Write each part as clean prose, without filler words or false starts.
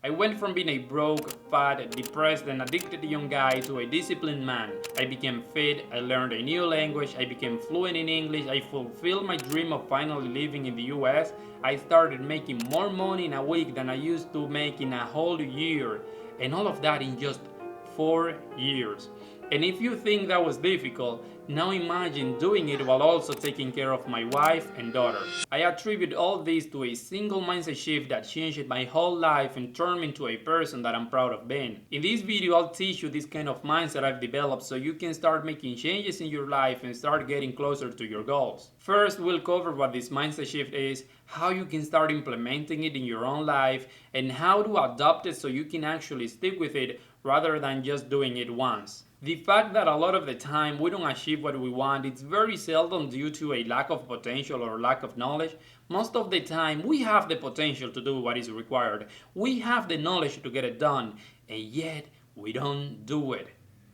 I went from being a broke, fat, depressed, and addicted young guy to a disciplined man. I became fit, I learned a new language, I became fluent in English, I fulfilled my dream of finally living in the US. I started making more money in a week than I used to make in a whole year. And all of that in just 4 years. And if you think that was difficult, now imagine doing it while also taking care of my wife and daughter. I attribute all this to a single mindset shift that changed my whole life and turned me into a person that I'm proud of being. In this video, I'll teach you this kind of mindset I've developed so you can start making changes in your life and start getting closer to your goals. First, we'll cover what this mindset shift is, how you can start implementing it in your own life, and how to adopt it so you can actually stick with it rather than just doing it once. The fact that a lot of the time we don't achieve what we want, it's very seldom due to a lack of potential or lack of knowledge. Most of the time we have the potential to do what is required. We have the knowledge to get it done, and yet we don't do it.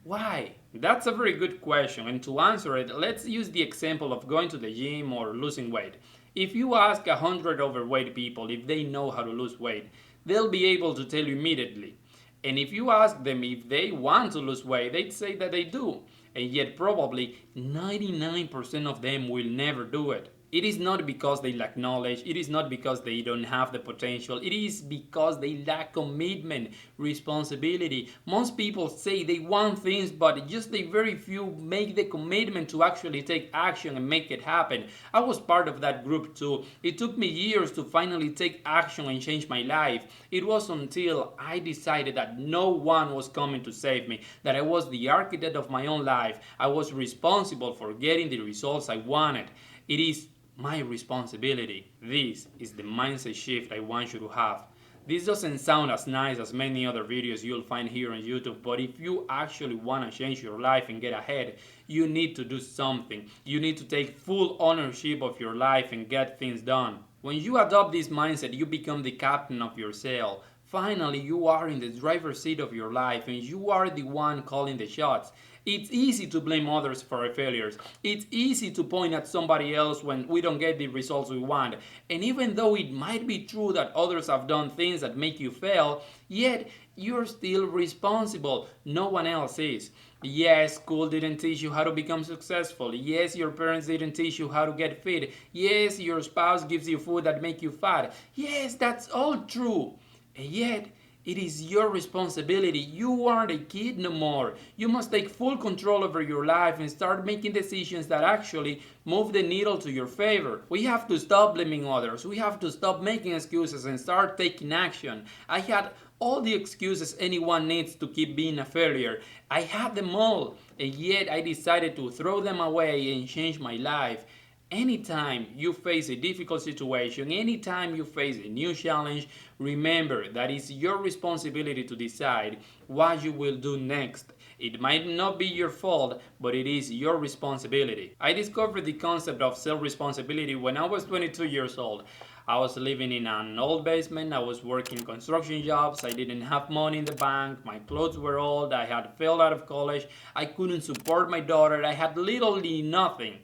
Why? That's a very good question, and to answer it, let's use the example of going to the gym or losing weight. If you ask 100 overweight people if they know how to lose weight, they'll be able to tell you immediately. And if you ask them if they want to lose weight, they'd say that they do. And yet probably 99% of them will never do it. It is not because they lack knowledge, it is not because they don't have the potential, it is because they lack commitment, responsibility. Most people say they want things, but just a very few make the commitment to actually take action and make it happen. I was part of that group too. It took me years to finally take action and change my life. It was until I decided that no one was coming to save me, that I was the architect of my own life. I was responsible for getting the results I wanted. It is my responsibility. This is the mindset shift I want you to have. This doesn't sound as nice as many other videos you'll find here on YouTube, but if you actually want to change your life and get ahead, you need to do something. You need to take full ownership of your life and get things done. When you adopt this mindset, you become the captain of your sail. Finally, you are in the driver's seat of your life and you are the one calling the shots. It's easy to blame others for our failures. It's easy to point at somebody else when we don't get the results we want. And even though it might be true that others have done things that make you fail, yet you're still responsible. No one else is. Yes, school didn't teach you how to become successful. Yes, your parents didn't teach you how to get fit. Yes, your spouse gives you food that make you fat. Yes, that's all true. And yet, it is your responsibility. You aren't a kid no more. You must take full control over your life and start making decisions that actually move the needle to your favor. We have to stop blaming others. We have to stop making excuses and start taking action. I had all the excuses anyone needs to keep being a failure. I had them all, and yet I decided to throw them away and change my life. Anytime you face a difficult situation, anytime you face a new challenge, remember that it's your responsibility to decide what you will do next. It might not be your fault, but it is your responsibility. I discovered the concept of self-responsibility when I was 22 years old. I was living in an old basement, I was working construction jobs, I didn't have money in the bank, my clothes were old, I had failed out of college, I couldn't support my daughter, I had literally nothing.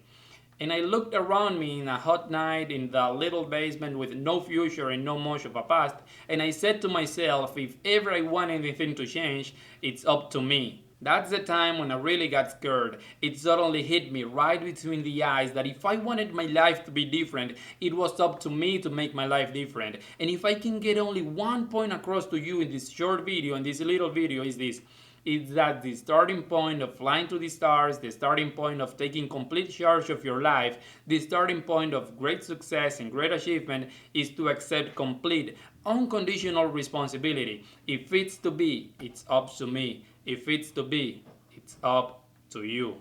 And I looked around me in a hot night in the little basement with no future and no much of a past, and I said to myself, if ever I want anything to change, it's up to me. That's the time when I really got scared. It suddenly hit me right between the eyes that if I wanted my life to be different, it was up to me to make my life different. And if I can get only one point across to you in this short video, in this little video, is this. It's that the starting point of flying to the stars, the starting point of taking complete charge of your life, the starting point of great success and great achievement is to accept complete, unconditional responsibility. If it's to be, it's up to me. If it's to be, it's up to you.